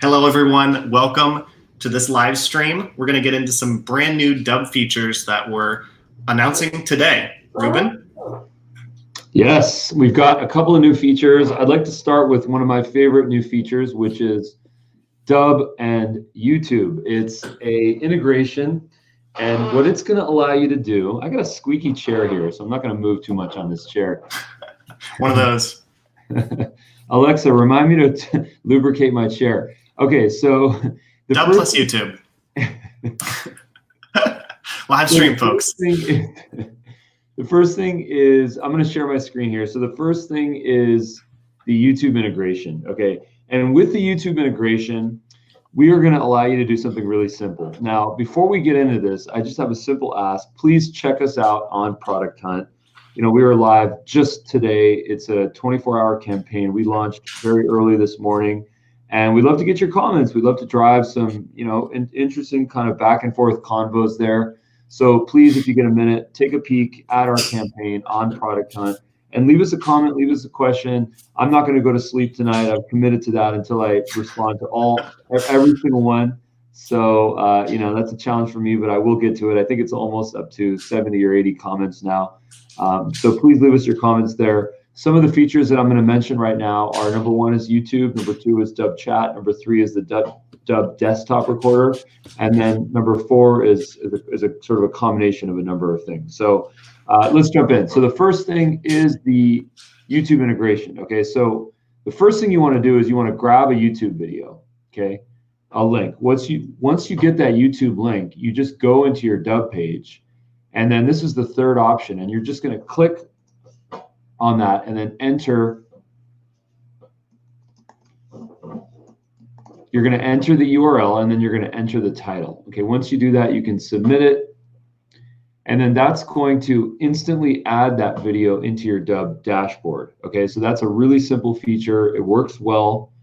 Hello, everyone. Welcome to this live stream. We're going to get into some brand new Dubb features that we're announcing today. Ruben? Yes, we've got a couple of new features. I'd like to start with one of my favorite new features, which is Dubb and YouTube. It's a integration, and what it's going to allow you to do, I got a squeaky chair here, so I'm not going to move too much on this chair. One of those. Alexa, remind me to lubricate my chair. Okay, so Dubb plus YouTube. Live stream, folks. The first thing is, I'm going to share my screen here. So the first thing is the YouTube integration, okay? And with the YouTube integration, we are going to allow you to do something really simple. Now, before we get into this, I just have a simple ask. Please check us out on Product Hunt. You know, we were live just today. It's a 24-hour campaign. We launched very early this morning, and we'd love to get your comments. We'd love to drive some, you know, interesting kind of back and forth convos there. So please, if you get a minute, take a peek at our campaign on Product Hunt and leave us a comment, leave us a question. I'm not going to go to sleep tonight. I've committed to that until I respond to every single one. So, you know, that's a challenge for me, but I will get to it. I think it's almost up to 70 or 80 comments now. So please leave us your comments there. Some of the features that I'm going to mention right now are number 1 is YouTube, number 2 is Dubb Chat, number 3 is the Dubb Desktop Recorder, and then number 4 is a sort of a combination of a number of things. So let's jump in. So the first thing is the YouTube integration. Okay, so the first thing you want to do is you want to grab a YouTube video. Okay, a link. Once you get that YouTube link, you just go into your Dubb page, and then this is the third option, and you're just going to click on that and then enter. You're going to enter the URL and then you're going to enter the title. Okay, once you do that, you can submit it, and then that's going to instantly add that video into your Dubb dashboard. Okay, so that's a really simple feature. It works well.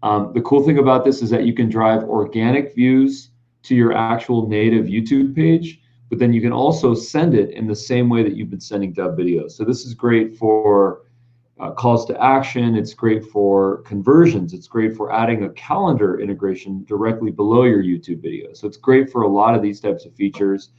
The cool thing about this is that you can drive organic views to your actual native YouTube page, but then you can also send it in the same way that you've been sending Dubb videos. So this is great for calls to action. It's great for conversions. It's great for adding a calendar integration directly below your YouTube video. So it's great for a lot of these types of features.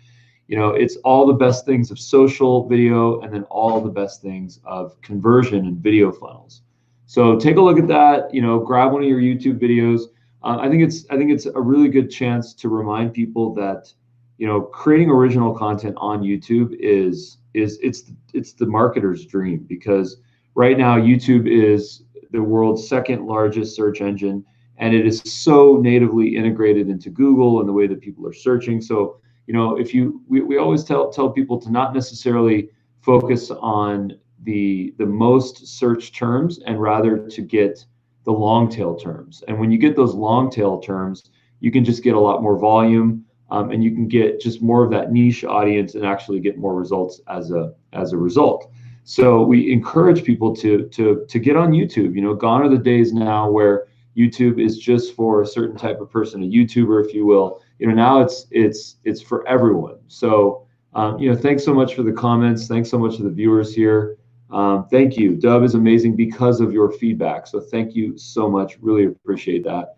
You know, it's all the best things of social video and then all the best things of conversion and video funnels. So take a look at that. You know, grab one of your YouTube videos. I think it's a really good chance to remind people that, you know, creating original content on YouTube it's the marketer's dream, because right now YouTube is the world's second largest search engine, and it is so natively integrated into Google and the way that people are searching. So, you know, we always tell people to not necessarily focus on the most search terms, and rather to get the long tail terms. And when you get those long tail terms, you can just get a lot more volume. And you can get just more of that niche audience and actually get more results as a result. So we encourage people to get on YouTube. You know, gone are the days now where YouTube is just for a certain type of person, a YouTuber, if you will. You know, now it's for everyone. So you know, thanks so much for the comments. Thanks so much to the viewers here. Thank you. Dubb is amazing because of your feedback. So thank you so much. Really appreciate that.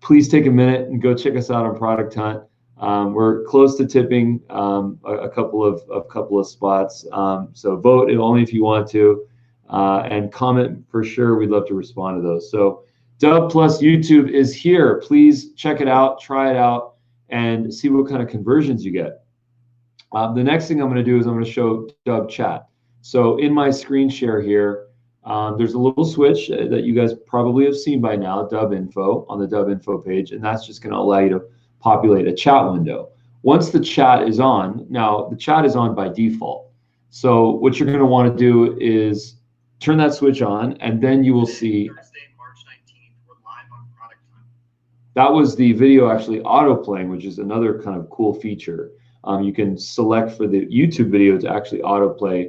Please take a minute and go check us out on Product Hunt. We're close to tipping a couple of spots. So vote only if you want to, and comment for sure. We'd love to respond to those. So Dubb plus YouTube is here. Please check it out, try it out, and see what kind of conversions you get. The next thing I'm going to do is I'm going to show Dubb Chat. So in my screen share here, there's a little switch that you guys probably have seen by now, Dubb Info, on the Dubb Info page, and that's just going to allow you to populate a chat window. Once the chat is on, now the chat is on by default. So what you're going to want to do is turn that switch on, and then you will see Thursday, March 19th, we're live on Product Hunt. That was the video actually auto playing, which is another kind of cool feature. You can select for the YouTube video to actually autoplay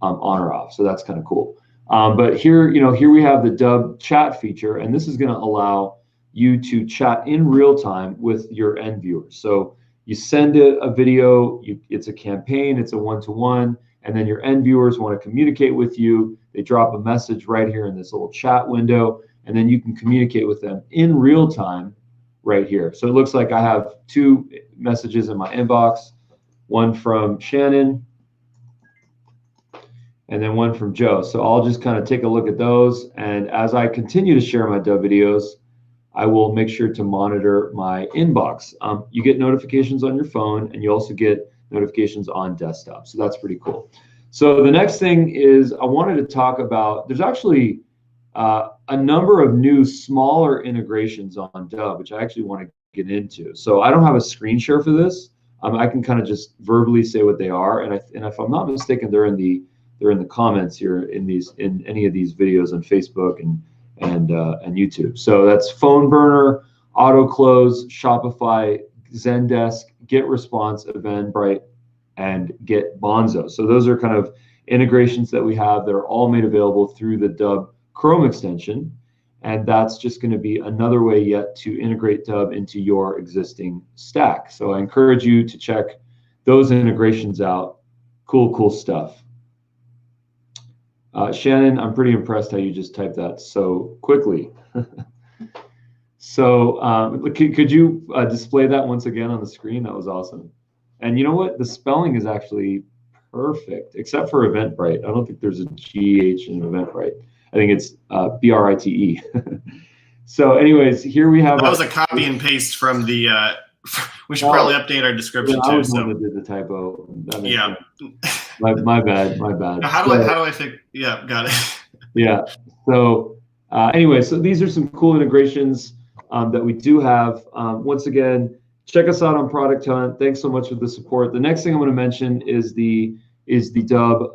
on or off, so that's kind of cool. But here, you know, here we have the Dubb Chat feature, and this is going to allow you to chat in real time with your end viewers. So you send a video, it's a campaign, it's a one-to-one, and then your end viewers want to communicate with you. They drop a message right here in this little chat window. and then you can communicate with them in real time right here. So it looks like I have 2 messages in my inbox, one from Shannon and then one from Joe. So I'll just kind of take a look at those, and as I continue to share my Dubb videos, I will make sure to monitor my inbox. You get notifications on your phone, and you also get notifications on desktop. So that's pretty cool. So the next thing is I wanted to talk about, there's actually a number of new smaller integrations on Dubb, which I actually want to get into. So I don't have a screen share for this. I can kind of just verbally say what they are, and if I'm not mistaken, they're in the comments here in any of these videos on Facebook and YouTube. So that's Phoneburner, Autoklose, Shopify, ZenDesk, GetResponse, Eventbright, and Getbonzo. So those are kind of integrations that we have that are all made available through the Dubb Chrome extension, and that's just going to be another way yet to integrate Dubb into your existing stack. So I encourage you to check those integrations out. Cool stuff. Shannon, I'm pretty impressed how you just typed that so quickly. So could you display that once again on the screen? That was awesome. And you know what? The spelling is actually perfect, except for Eventbrite. I don't think there's a GH in Eventbrite. I think it's B-R-I-T-E. So anyways, here we have... That was a copy and paste from the... we should probably update our description too. I was the one that did the typo. Yeah. My bad. Now, how do I fix? Yeah, got it. Yeah. So anyway, so these are some cool integrations that we do have. Once again, check us out on Product Hunt. Thanks so much for the support. The next thing I'm going to mention is the Dubb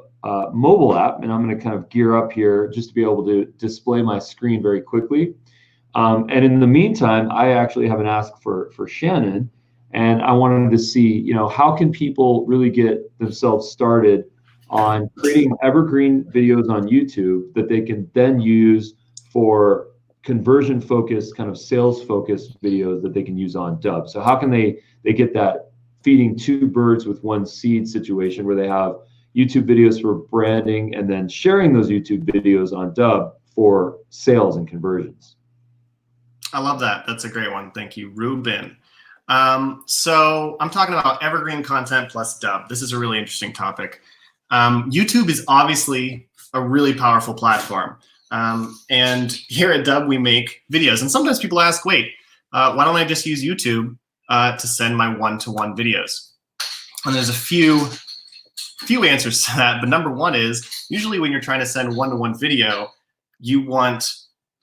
mobile app, and I'm going to kind of gear up here just to be able to display my screen very quickly. And in the meantime, I actually have an ask for Shannon, and I wanted to see, how can people really get themselves started on creating evergreen videos on YouTube that they can then use for conversion-focused, kind of sales-focused videos that they can use on Dubb. So how can they get that feeding 2 birds with 1 seed situation where they have YouTube videos for branding and then sharing those YouTube videos on Dubb for sales and conversions? I love that. That's a great one. Thank you, Ruben. So I'm talking about evergreen content plus Dubb. This is a really interesting topic. YouTube is obviously a really powerful platform. And here at Dubb, we make videos. And sometimes people ask, wait, why don't I just use YouTube to send my one-to-one videos? And there's a few answers to that. But number one is, usually when you're trying to send one-to-one video, you want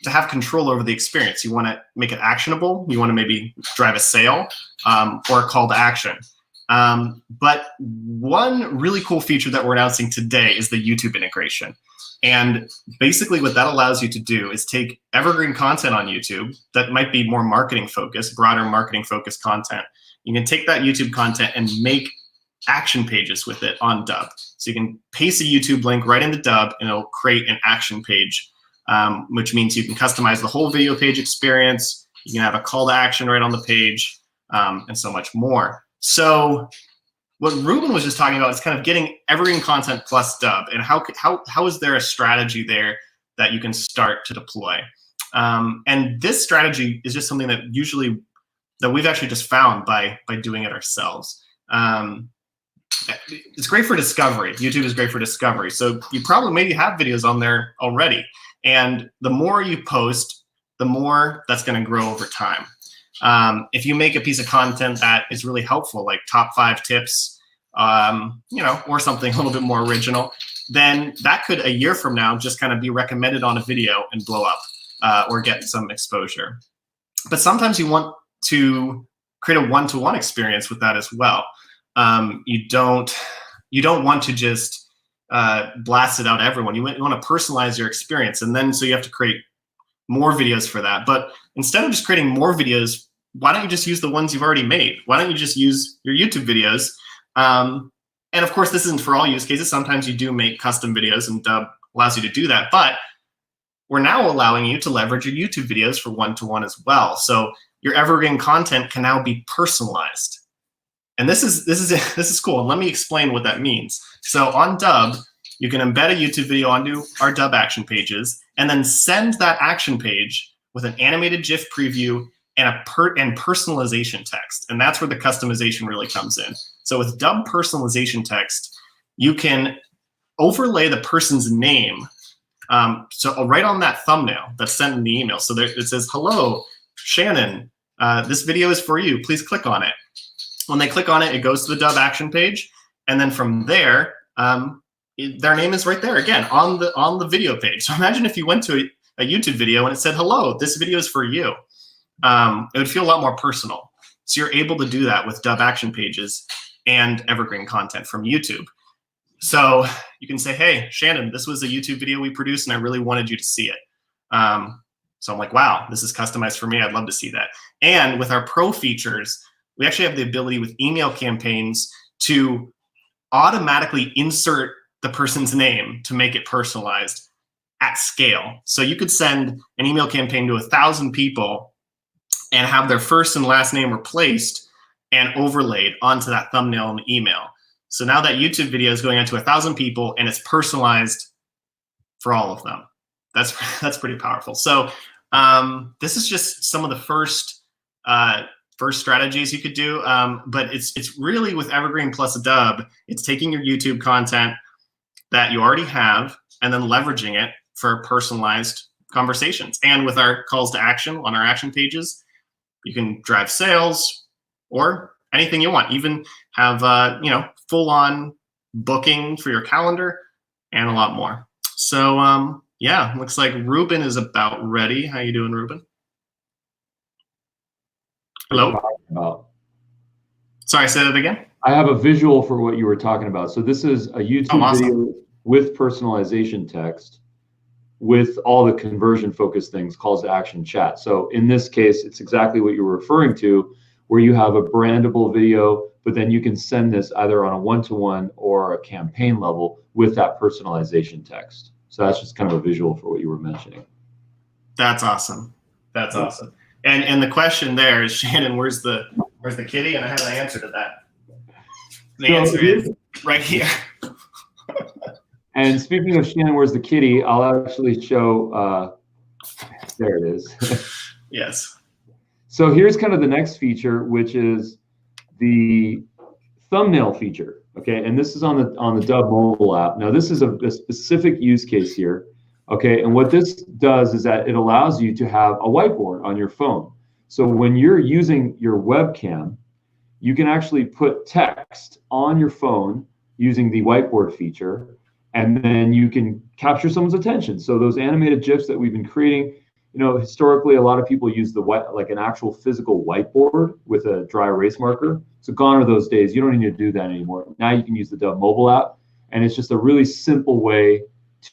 to have control over the experience. You want to make it actionable. You want to maybe drive a sale or a call to action. But one really cool feature that we're announcing today is the YouTube integration. And basically what that allows you to do is take evergreen content on YouTube that might be more marketing focused, broader marketing focused content. You can take that YouTube content and make action pages with it on Dubb. So you can paste a YouTube link right into Dubb and it'll create an action page, which means you can customize the whole video page experience. You can have a call to action right on the page, and so much more. So what Ruben was just talking about is kind of getting evergreen content plus Dubb, and how is there a strategy there that you can start to deploy? And this strategy is just something that we've actually just found by doing it ourselves. It's great for discovery. YouTube is great for discovery. So you probably maybe have videos on there already. And the more you post, the more that's going to grow over time. If you make a piece of content that is really helpful, like top 5 tips, or something a little bit more original, then that could, a year from now, just kind of be recommended on a video and blow up or get some exposure. But sometimes you want to create a one-to-one experience with that as well. You don't want to just blast it out to everyone. You want to personalize your experience, and then so you have to create more videos for that. But instead of just creating more videos, why don't you just use the ones you've already made? Why don't you just use your YouTube videos? And of course, this isn't for all use cases. Sometimes you do make custom videos, and Dubb allows you to do that. But we're now allowing you to leverage your YouTube videos for one-to-one as well. So your evergreen content can now be personalized. And this is cool. And let me explain what that means. So on Dubb, you can embed a YouTube video onto our Dubb action pages and then send that action page with an animated GIF preview and personalization text. And that's where the customization really comes in. So with Dubb personalization text, you can overlay the person's name. So right on that thumbnail that's sent in the email. So there, it says, "Hello, Shannon, this video is for you. Please click on it." When they click on it, it goes to the Dubb action page. And then from there, their name is right there again on the video page. So imagine if you went to a YouTube video and it said, "Hello, this video is for you." It would feel a lot more personal. So you're able to do that with Dubb action pages and Evergreen content from YouTube. So you can say, "Hey, Shannon, this was a YouTube video we produced and I really wanted you to see it." So I'm like, wow, this is customized for me. I'd love to see that. And with our pro features, we actually have the ability with email campaigns to automatically insert the person's name to make it personalized at scale. So you could send an email campaign to 1,000 people and have their first and last name replaced and overlaid onto that thumbnail in the email. So now that YouTube video is going out to 1,000 people and it's personalized for all of them. That's pretty powerful. So this is just some of the first strategies you could do, but it's really with Evergreen plus Dubb, it's taking your YouTube content that you already have and then leveraging it for personalized conversations. And with our calls to action on our action pages, you can drive sales or anything you want. Even have full-on booking for your calendar and a lot more. So yeah, looks like Ruben is about ready. How you doing, Ruben? Hello? Sorry, say that again. I have a visual for what you were talking about. So this is a YouTube awesome. video with personalization text with all the conversion focused things, calls to action, chat. So in this case, it's exactly what you were referring to, where you have a brandable video, but then you can send this either on a one-to-one or a campaign level with that personalization text. So that's just kind of a visual for what you were mentioning. That's awesome. That's awesome. And the question there is, Shannon, where's the kitty? And I have an answer to that. The answer is right here. And speaking of Shannon, where's the kitty? I'll actually show. There it is. Yes. So here's kind of the next feature, which is the thumbnail feature. Okay, and this is on the Dubb mobile app. Now this is a specific use case here. Okay, and what this does is that it allows you to have a whiteboard on your phone. So when you're using your webcam, you can actually put text on your phone using the whiteboard feature, and then you can capture someone's attention. So those animated GIFs that we've been creating, historically, a lot of people use like an actual physical whiteboard with a dry erase marker. So gone are those days. You don't need to do that anymore. Now you can use the Dubb mobile app, and it's just a really simple way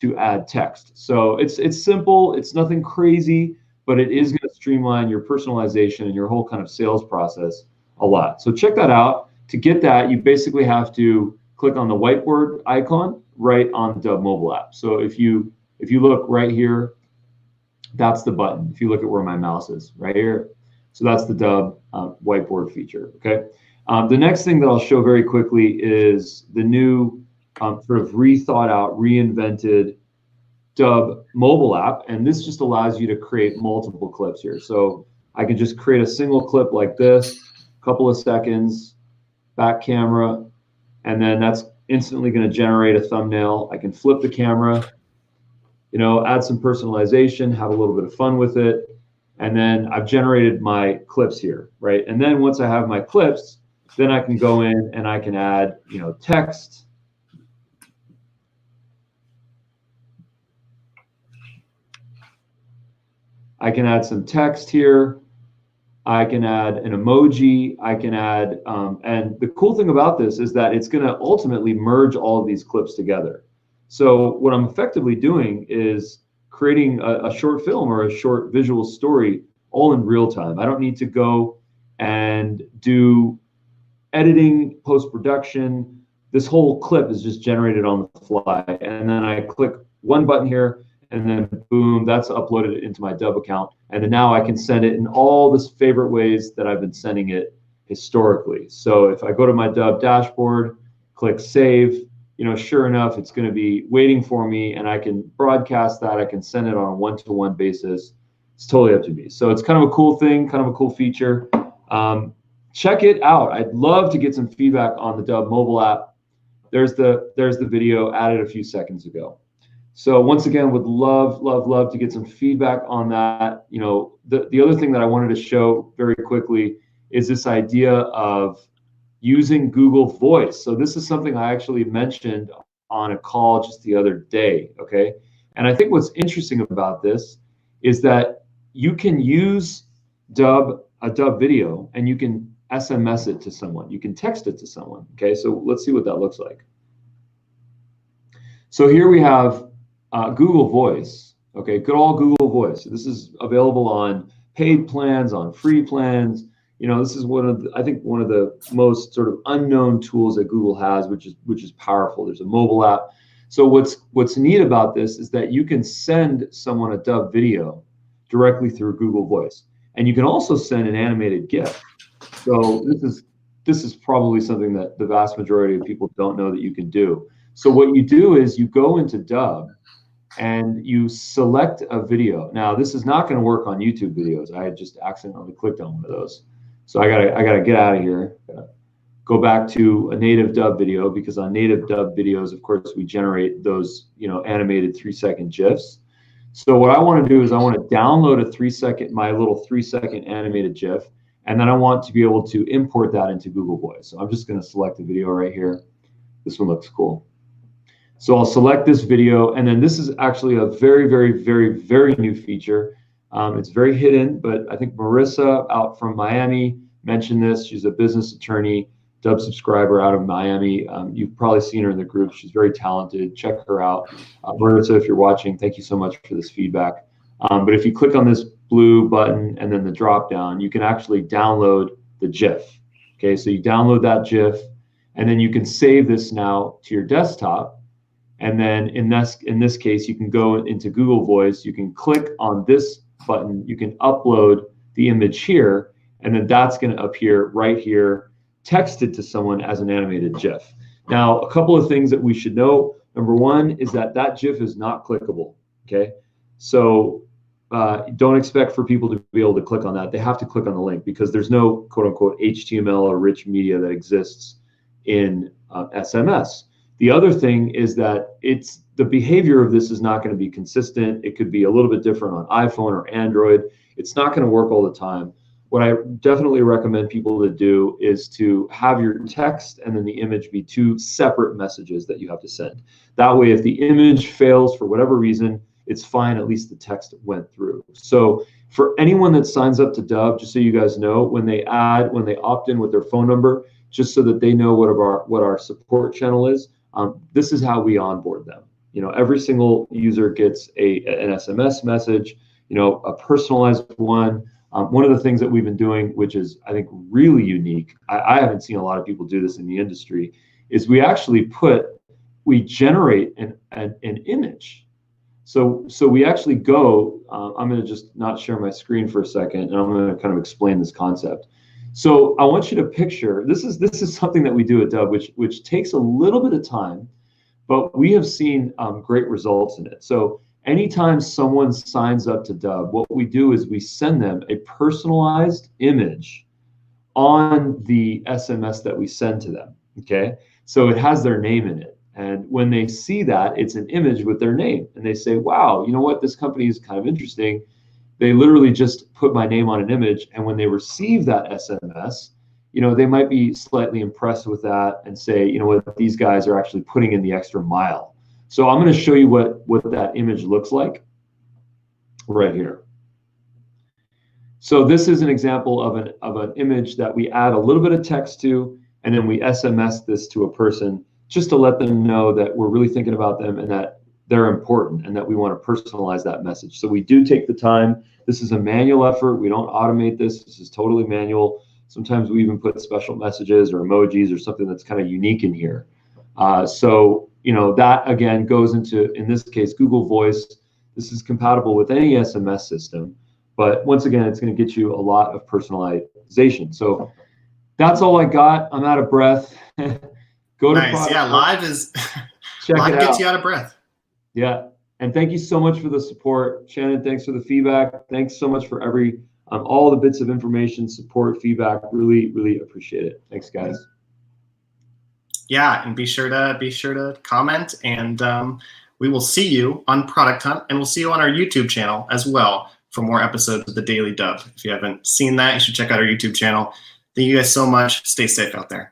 to add text. So it's simple. It's nothing crazy, but it is going to streamline your personalization and your whole kind of sales process a lot. So check that out. To get that, you basically have to click on the whiteboard icon right on the Dubb mobile app. So if you look right here, that's the button. If you look at where my mouse is, right here. So that's the Dubb whiteboard feature, okay? The next thing that I'll show very quickly is the new sort of rethought out, reinvented Dubb mobile app. And this just allows you to create multiple clips here. So I can just create a single clip like this, a couple of seconds, back camera, and then that's instantly going to generate a thumbnail. I can flip the camera, add some personalization, have a little bit of fun with it. And then I've generated my clips here, right? And then once I have my clips, then I can go in and I can add, text. I can add some text here. I can add an emoji. I can add, and the cool thing about this is that it's going to ultimately merge all of these clips together. So what I'm effectively doing is creating a short film or a short visual story all in real time. I don't need to go and do editing, post-production. This whole clip is just generated on the fly. And then I click one button here, and then boom, that's uploaded into my Dubb account. And then now I can send it in all the favorite ways that I've been sending it historically. So if I go to my Dubb dashboard, click save, sure enough, it's going to be waiting for me, and I can broadcast that. I can send it on a one-to-one basis. It's totally up to me. So it's kind of a cool thing, kind of a cool feature. Check it out. I'd love to get some feedback on the Dubb mobile app. There's the video added a few seconds ago. So once again, would love to get some feedback on that. The other thing that I wanted to show very quickly is this idea of using Google Voice. So this is something I actually mentioned on a call just the other day, okay? And I think what's interesting about this is that you can use a Dubb video, and you can SMS it to someone. You can text it to someone, okay? So let's see what that looks like. So here we have Google Voice, okay? Good old Google Voice. This is available on paid plans, on free plans. This is I think one of the most sort of unknown tools that Google has, which is powerful. There's a mobile app. So what's neat about this is that you can send someone a Dubb video directly through Google Voice, and you can also send an animated GIF. So this is probably something that the vast majority of people don't know that you can do. So what you do is you go into Dubb and you select a video. Now this is not going to work on YouTube videos. I had just accidentally clicked on one of those. So I gotta get out of here. Go back to a native Dubb video, because on native Dubb videos, of course, we generate those animated 3-second GIFs. So what I want to do is I want to download my little 3-second animated GIF, and then I want to be able to import that into Google Voice. So I'm just going to select the video right here. This one looks cool. So I'll select this video, and then this is actually a very, very, very, very new feature. It's very hidden, but I think Marissa out from Miami mentioned this. She's a business attorney, Dubb subscriber out of Miami. You've probably seen her in the group. She's very talented. Check her out. Marissa, if you're watching, thank you so much for this feedback. But if you click on this blue button and then the drop down, you can actually download the GIF. Okay, so you download that GIF, and then you can save this now to your desktop. And then in this case, you can go into Google Voice. You can click on this button. You can upload the image here, and then that's going to appear right here, texted to someone as an animated GIF. Now, a couple of things that we should know. Number one is that GIF is not clickable, okay? So don't expect for people to be able to click on that. They have to click on the link, because there's no quote-unquote HTML or rich media that exists in SMS. The other thing is that the behavior of this is not going to be consistent. It could be a little bit different on iPhone or Android. It's not going to work all the time. What I definitely recommend people to do is to have your text and then the image be 2 separate messages that you have to send. That way, if the image fails for whatever reason, it's fine. At least the text went through. So for anyone that signs up to Dubb, just so you guys know, when they opt in with their phone number, just so that they know what our support channel is, this is how we onboard them. Every single user gets an SMS message, a personalized one. One of the things that we've been doing, which is, I think, really unique, I haven't seen a lot of people do this in the industry, is we generate an image. So we actually go, I'm going to just not share my screen for a second, and I'm going to kind of explain this concept. So I want you to picture, this is something that we do at Dubb, which takes a little bit of time, but we have seen great results in it. So anytime someone signs up to Dubb, what we do is we send them a personalized image on the SMS that we send to them, okay? So it has their name in it. And when they see that, it's an image with their name. And they say, wow, you know what, this company is kind of interesting. They literally just put my name on an image. And when they receive that SMS, they might be slightly impressed with that and say, you know what, these guys are actually putting in the extra mile. So I'm going to show you what that image looks like right here. So this is an example of an image that we add a little bit of text to, and then we SMS this to a person just to let them know that we're really thinking about them and that they're important and that we want to personalize that message. So we do take the time. This is a manual effort. We don't automate this. This is totally manual. Sometimes we even put special messages or emojis or something that's kind of unique in here. So that again goes into, in this case, Google Voice. This is compatible with any SMS system, but once again, it's going to get you a lot of personalization. So that's all I got. I'm out of breath. Go to nice. Yeah, live is Check it out. Gets you out of breath. Yeah. And thank you so much for the support. Shannon, thanks for the feedback. Thanks so much for all the bits of information, support, feedback. Really, really appreciate it. Thanks, guys. Yeah, and be sure to comment, and we will see you on Product Hunt, and we'll see you on our YouTube channel as well for more episodes of the Daily Dubb. If you haven't seen that, you should check out our YouTube channel. Thank you guys so much. Stay safe out there.